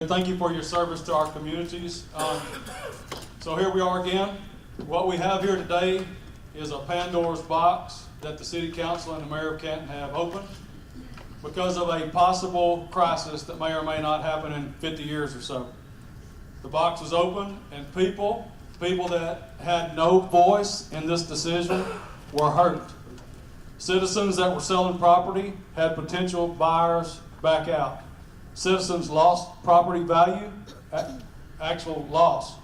Thank you for your service to our communities. So here we are again. What we have here today is a Pandora's box that the City Council and the Mayor of Canton have opened because of a possible crisis that may or may not happen in 50 years or so. The box was opened and people that had no voice in this decision were hurt. Citizens that were selling property had potential buyers back out. Citizens lost property value, actual loss.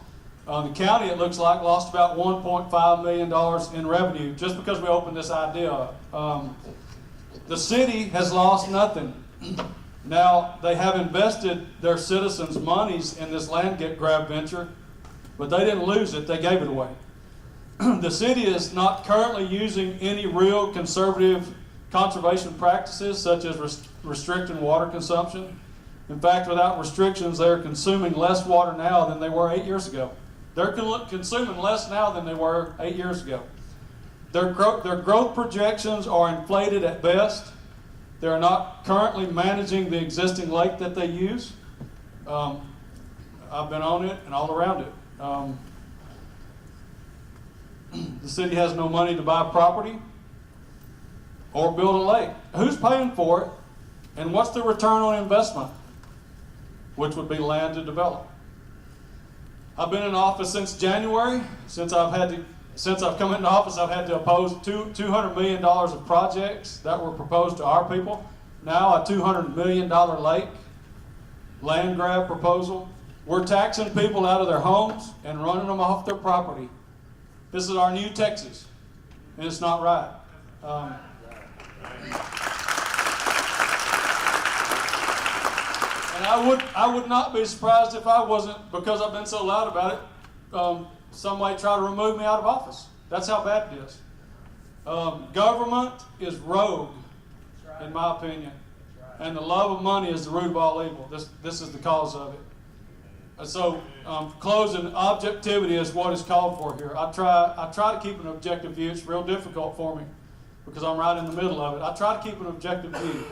The county, it looks like, lost about $1.5 million in revenue just because we opened this idea up. The city has lost nothing. Now, they have invested their citizens' monies in this land grab venture, but they didn't lose it, they gave it away. The city is not currently using any real conservative conservation practices such as restricting water consumption. In fact, without restrictions, they're consuming less water now than they were 8 years ago. They're consuming less now than they were 8 years ago. Their growth projections are inflated at best. They're not currently managing the existing lake that they use. I've been on it and all around it. The city has no money to buy property or build a lake. Who's paying for it? And what's the return on investment? Which would be land to develop. I've been in office since January. Since I've come into office, I've had to oppose $200 million of projects that were proposed to our people. Now a $200 million lake land grab proposal. We're taxing people out of their homes and running them off their property. This is our new Texas, and it's not right. And I would not be surprised if I wasn't, because I've been so loud about it, some might try to remove me out of office. That's how bad it is. Government is rogue, in my opinion. And the love of money is the root of all evil. This is the cause of it. And so, closing, objectivity is what is called for here. I try to keep an objective view. It's real difficult for me because I'm right in the middle of it. I try to keep an objective view.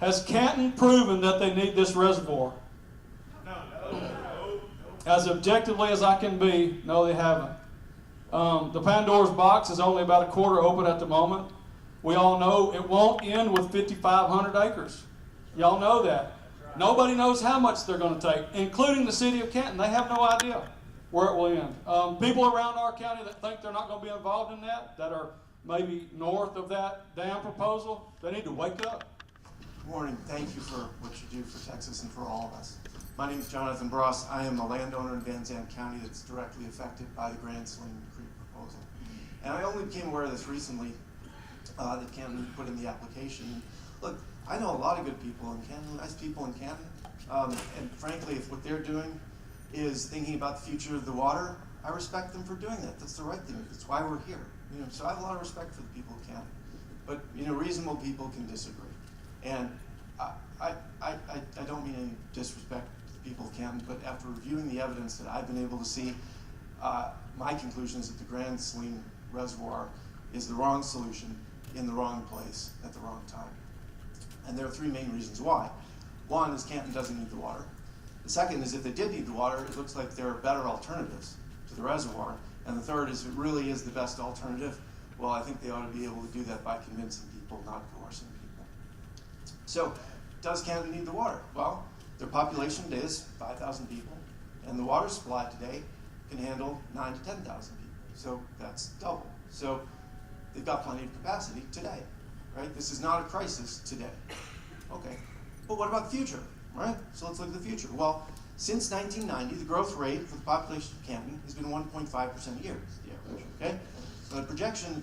Has Canton proven that they need this reservoir? No. As objectively as I can be, no, they haven't. The Pandora's box is only about a quarter open at the moment. We all know it won't end with 5,500 acres. Y'all know that. Nobody knows how much they're going to take, including the city of Canton. They have no idea where it will end. People around our county that think they're not going to be involved in that are maybe north of that dam proposal, they need to wake up. Good morning. Thank you for what you do for Texas and for all of us. My name is Jonathan Bross. I am a landowner in Van Zandt County that's directly affected by the Grand Saline Creek proposal. And I only became aware of this recently, that Canton put in the application. Look, I know a lot of good people in Canton, nice people in Canton, and frankly, if what they're doing is thinking about the future of the water, I respect them for doing that. That's the right thing. That's why we're here. So I have a lot of respect for the people of Canton. But reasonable people can disagree. And I don't mean any disrespect to the people of Canton, but after reviewing the evidence that I've been able to see, my conclusion is that the Grand Saline Reservoir is the wrong solution in the wrong place at the wrong time. And there are three main reasons why. One is Canton doesn't need the water. The second is if they did need the water, it looks like there are better alternatives to the reservoir. And the third is if it really is the best alternative, well, I think they ought to be able to do that by convincing people, not coercing people. So, does Canton need the water? Well, their population today is 5,000 people, and the water supply today can handle 9,000 to 10,000 people. So that's double. So they've got plenty of capacity today, right? This is not a crisis today. Okay, but what about the future, right? So let's look at the future. Well, since 1990, the growth rate for the population of Canton has been 1.5% a year, the average, okay? So the projection,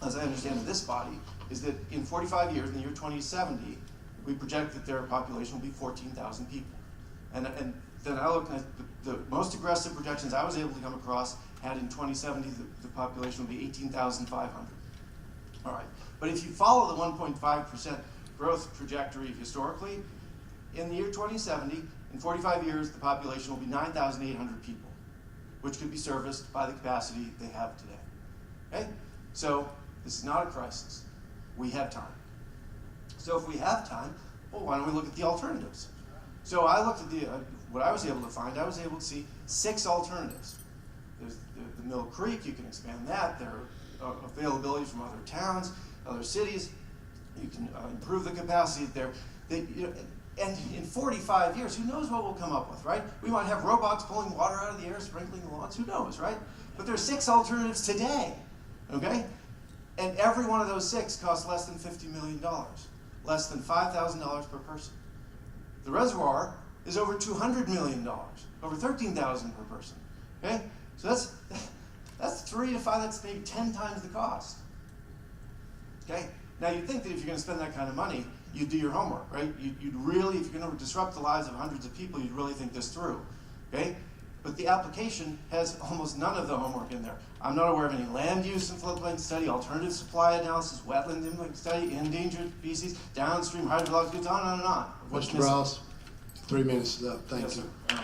as I understand of this body, is that in 45 years, in the year 2070, we project that their population will be 14,000 people. And then I looked at the most aggressive projections I was able to come across had in 2070 the population will be 18,500. All right, but if you follow the 1.5% growth trajectory historically, in the year 2070, in 45 years, the population will be 9,800 people, which could be serviced by the capacity they have today. Okay, so this is not a crisis. We have time. So if we have time, well, why don't we look at the alternatives? So I looked at what I was able to find. I was able to see 6 alternatives. There's the Mill Creek. You can expand that. There are availability from other towns, other cities. You can improve the capacity there. And in 45 years, who knows what we'll come up with, right? We might have robots pulling water out of the air, sprinkling the lawns. Who knows, right? But there's 6 alternatives today, okay? And every one of those 6 costs less than $50 million, less than $5,000 per person. The reservoir is over $200 million, over $13,000 per person. Okay, so that's 3 to 5. That's maybe 10 times the cost. Okay, now you'd think that if you're going to spend that kind of money, you'd do your homework, right? You'd really, if you're going to disrupt the lives of hundreds of people, you'd really think this through. Okay, but the application has almost none of the homework in there. I'm not aware of any land use and floodplain study, alternative supply analysis, wetland impact study, endangered species, downstream hydrological, on and on. Mr. Ross, 3 minutes is up. Thank Yes, you. sir.